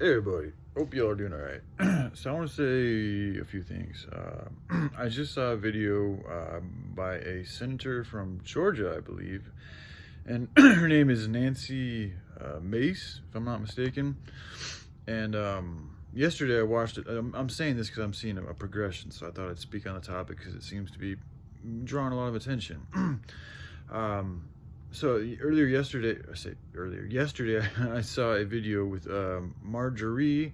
Hey everybody, hope y'all are doing all right. So I want to say a few things. I just saw a video by a senator from Georgia, I believe, and her name is Nancy Mace, if I'm not mistaken. And yesterday I watched it. I'm saying this because I'm seeing a progression, so I thought I'd speak on the topic because it seems to be drawing a lot of attention. um, so earlier yesterday, I saw a video with Marjorie.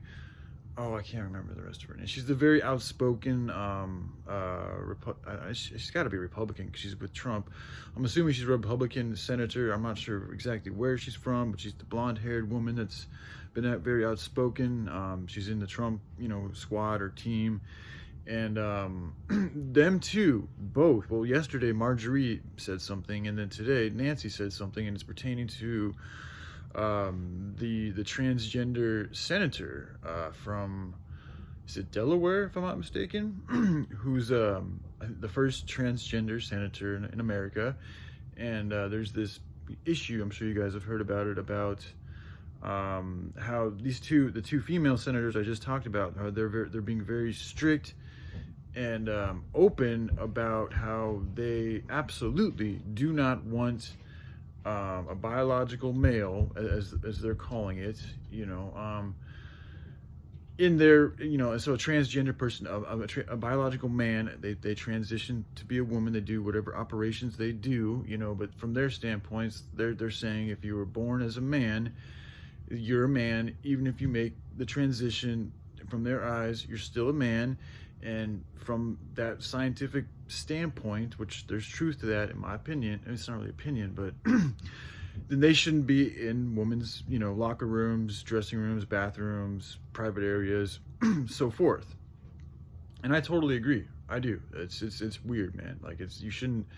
Oh, I can't remember the rest of her name. She's the very outspoken. She's got to be Republican because she's with Trump. I'm assuming she's a Republican senator. I'm not sure exactly where she's from, but she's the blonde-haired woman that's been very outspoken. She's in the Trump, squad or team, and them two both. Well, yesterday Marjorie said something, and then today Nancy said something, and it's pertaining to the transgender senator from, is it Delaware, if I'm not mistaken, who's the first transgender senator in America. And there's this issue, I'm sure you guys have heard about it, about how the two female senators I just talked about, how they're being very strict and open about how they absolutely do not want a biological male, as they're calling it, in their, so a transgender person, a biological man, they transition to be a woman, they do whatever operations they do, but from their standpoints, they're saying if you were born as a man, you're a man. Even if you make the transition, from their eyes, you're still a man. And from that scientific standpoint, which there's truth to that, in my opinion, and it's not really opinion, but then they shouldn't be in women's, locker rooms, dressing rooms, bathrooms, private areas, so forth. And I totally agree. I do. It's weird, man. Like, you shouldn't.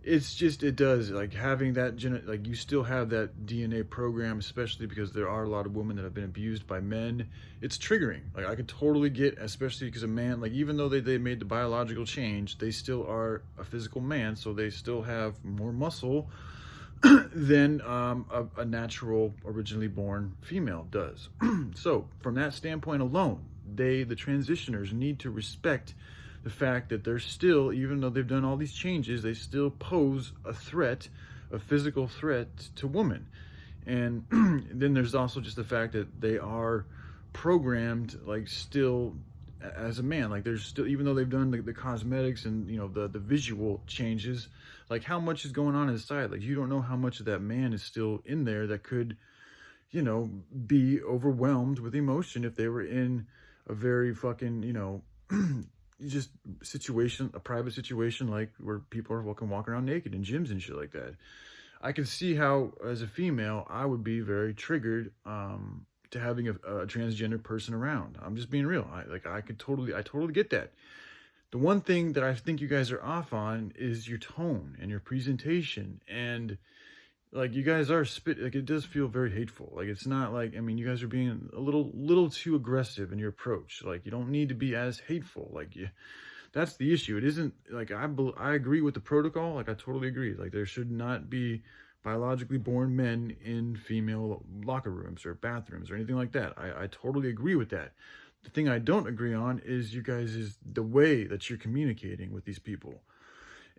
It's just, it does, like, having that like, you still have that DNA program, especially because there are a lot of women that have been abused by men. It's triggering. Like, I could totally get, especially because a man, like, even though they made the biological change, they still are a physical man, so they still have more muscle than a natural, originally born female does. So from that standpoint alone, the transitioners, need to respect the fact that they're still, even though they've done all these changes, they still pose a threat, a physical threat to women. And then there's also just the fact that they are programmed, like, still as a man. Like, there's still, even though they've done the cosmetics and, the visual changes, like, how much is going on inside? Like, you don't know how much of that man is still in there that could, be overwhelmed with emotion if they were in a very fucking, just situation, a private situation, like where people are walking around naked in gyms and shit like that. I can see how, as a female, I would be very triggered to having a transgender person around. I'm just being real. I totally get that. The one thing that I think you guys are off on is your tone and your presentation, and, like, you guys are like, it does feel very hateful. Like, it's not like, I mean, you guys are being a little too aggressive in your approach. Like, you don't need to be as hateful. Like, that's the issue. It isn't like, I agree with the protocol. Like, I totally agree. Like, there should not be biologically born men in female locker rooms or bathrooms or anything like that. I totally agree with that. The thing I don't agree on is you guys, is the way that you're communicating with these people.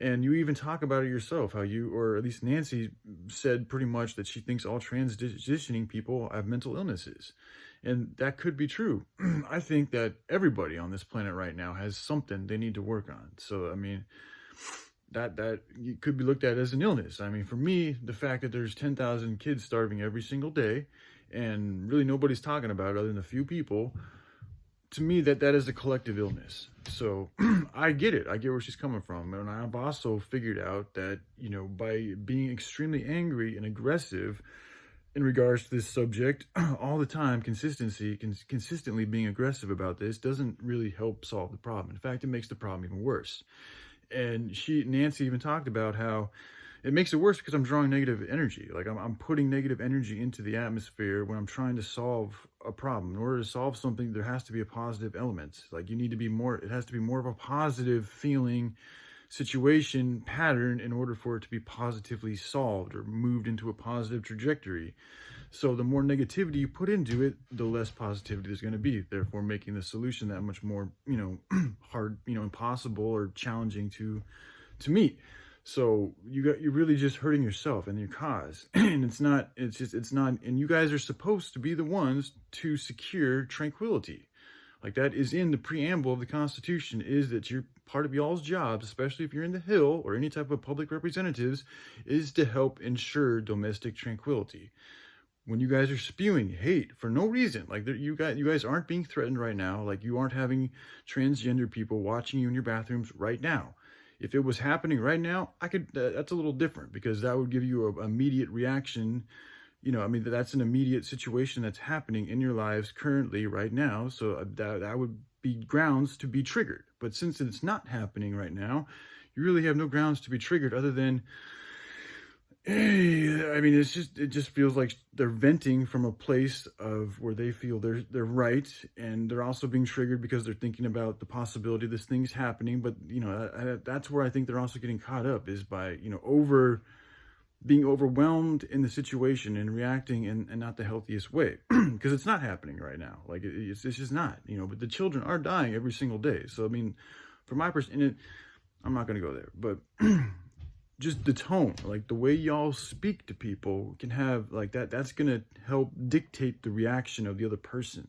And you even talk about it yourself, how you, or at least Nancy, said pretty much that she thinks all transitioning people have mental illnesses. And that could be true. I think that everybody on this planet right now has something they need to work on. So, I mean, that could be looked at as an illness. I mean, for me, the fact that there's 10,000 kids starving every single day and really nobody's talking about it other than a few people, to me, that is a collective illness. So I get it. I get where she's coming from. And I've also figured out that, by being extremely angry and aggressive in regards to this subject all the time, consistently being aggressive about this doesn't really help solve the problem. In fact, it makes the problem even worse. And Nancy even talked about how it makes it worse because I'm drawing negative energy. Like, I'm putting negative energy into the atmosphere when I'm trying to solve a problem. In order to solve something, there has to be a positive element. Like, it has to be more of a positive feeling situation pattern in order for it to be positively solved or moved into a positive trajectory. So the more negativity you put into it, the less positivity there's going to be, therefore making the solution that much more, hard, impossible or challenging to meet. So you're really just hurting yourself and your cause. And it's not, and you guys are supposed to be the ones to secure tranquility. Like, that is in the preamble of the Constitution, is that you're part of y'all's jobs, especially if you're in the Hill or any type of public representatives, is to help ensure domestic tranquility. When you guys are spewing hate for no reason, like, you guys aren't being threatened right now, like you aren't having transgender people watching you in your bathrooms right now. If it was happening right now, that's a little different, because that would give you an immediate reaction. That's an immediate situation that's happening in your lives currently right now. So that would be grounds to be triggered. But since it's not happening right now, you really have no grounds to be triggered, other than, it just feels like they're venting from a place of where they feel they're right, and they're also being triggered because they're thinking about the possibility this thing's happening. But that's where I think they're also getting caught up, is by being overwhelmed in the situation and reacting in not the healthiest way, because it's not happening right now. Like, it's just not, but the children are dying every single day. So, from my perspective, I'm not going to go there, but just the tone, like the way y'all speak to people can have like that's going to help dictate the reaction of the other person.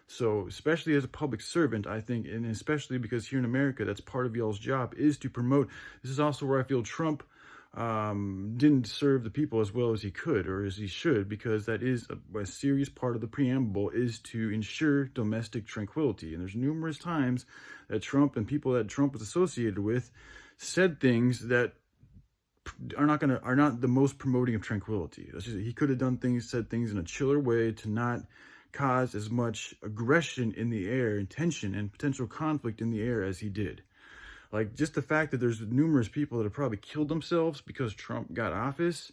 So especially as a public servant, I think, and especially because here in America, that's part of y'all's job, is to promote. This is also where I feel Trump didn't serve the people as well as he could, or as he should, because that is a serious part of the preamble, is to ensure domestic tranquility. And there's numerous times that Trump and people that Trump was associated with said things that are not the most promoting of tranquility. He could have said things in a chiller way to not cause as much aggression in the air and tension and potential conflict in the air as he did. Like, just the fact that there's numerous people that have probably killed themselves because Trump got office,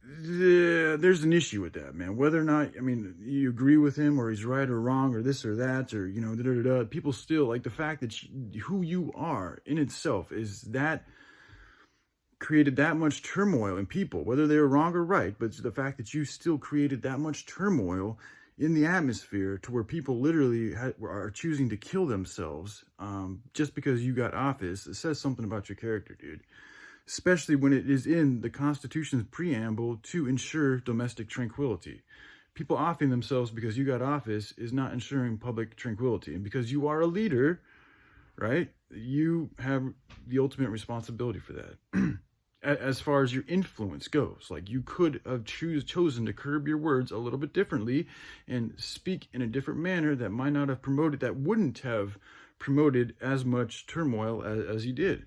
there's an issue with that, man. Whether or not, you agree with him, or he's right or wrong, or this or that, or, people still, like, the fact that who you are in itself is that created that much turmoil in people, whether they were wrong or right, but the fact that you still created that much turmoil in the atmosphere to where people literally are choosing to kill themselves just because you got office, it says something about your character, dude. Especially when it is in the Constitution's preamble to ensure domestic tranquility. People offing themselves because you got office is not ensuring public tranquility. And because you are a leader, right, you have the ultimate responsibility for that. As far as your influence goes, like, you could have chosen to curb your words a little bit differently and speak in a different manner that might not have promoted, that wouldn't have promoted as much turmoil as you did.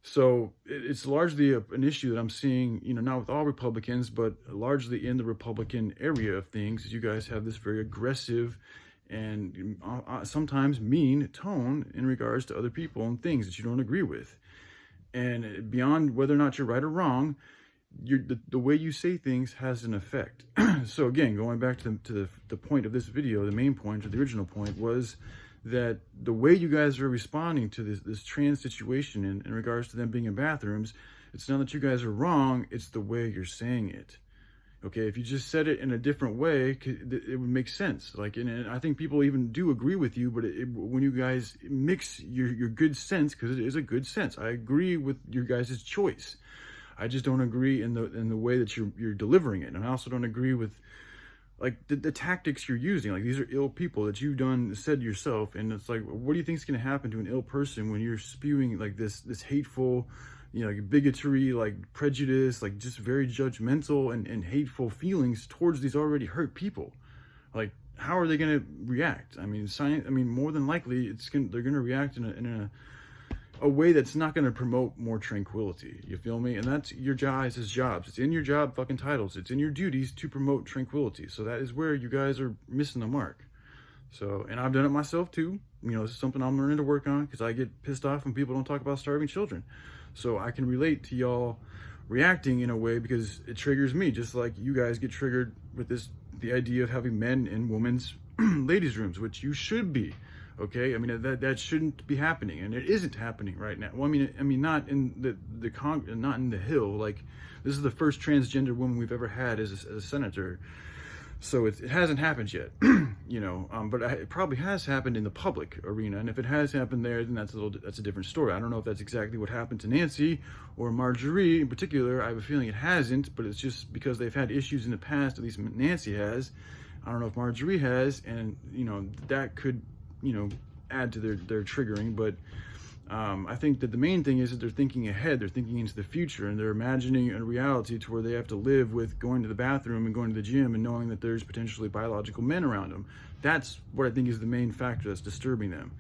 So it's largely an issue that I'm seeing, not with all Republicans, but largely in the Republican area of things. You guys have this very aggressive and sometimes mean tone in regards to other people and things that you don't agree with. And beyond whether or not you're right or wrong, the way you say things has an effect. So again, going back to the point of this video, the main point, or the original point, was that the way you guys are responding to this trans situation in regards to them being in bathrooms, it's not that you guys are wrong, it's the way you're saying it. Okay, if you just said it in a different way, it would make sense. Like, and I think people even do agree with you, but when you guys mix your good sense, because it is a good sense, I agree with your guys' choice. I just don't agree in the way that you're delivering it, and I also don't agree with like the tactics you're using. Like, these are ill people that you've said yourself, and it's like, what do you think is going to happen to an ill person when you're spewing like this hateful, like bigotry, like prejudice, like just very judgmental and hateful feelings towards these already hurt people? Like, how are they going to react? More than likely, they're going to react in a way that's not going to promote more tranquility. You feel me? And that's your guys' jobs. It's in your job fucking titles. It's in your duties to promote tranquility. So that is where you guys are missing the mark. So, and I've done it myself too. This is something I'm learning to work on, because I get pissed off when people don't talk about starving children. So I can relate to y'all reacting in a way, because it triggers me, just like you guys get triggered with the idea of having men in women's ladies' rooms, which you should be. Okay, I mean that shouldn't be happening, and it isn't happening right now. Well, I mean, not in not in the Hill. Like, this is the first transgender woman we've ever had as a senator, so it hasn't happened yet, but it probably has happened in the public arena, and if it has happened there, then that's a different story. I don't know if that's exactly what happened to Nancy or Marjorie in particular. I have a feeling it hasn't, but it's just because they've had issues in the past. At least Nancy has. I don't know if Marjorie has, and that could add to their triggering, but I think that the main thing is that they're thinking ahead, they're thinking into the future, and they're imagining a reality to where they have to live with going to the bathroom and going to the gym and knowing that there's potentially biological men around them. That's what I think is the main factor that's disturbing them.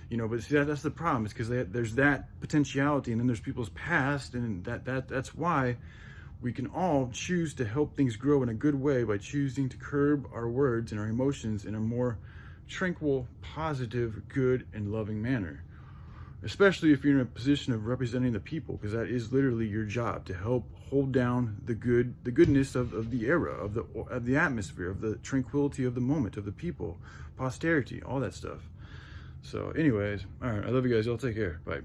But see, that's the problem, is because there's that potentiality, and then there's people's past, and that's why we can all choose to help things grow in a good way by choosing to curb our words and our emotions in a more tranquil, positive, good, and loving manner. Especially if you're in a position of representing the people, because that is literally your job, to help hold down the goodness of the era, of the atmosphere, of the tranquility of the moment, of the people, posterity, all that stuff. So anyways, all right, I love you guys. Y'all take care. Bye.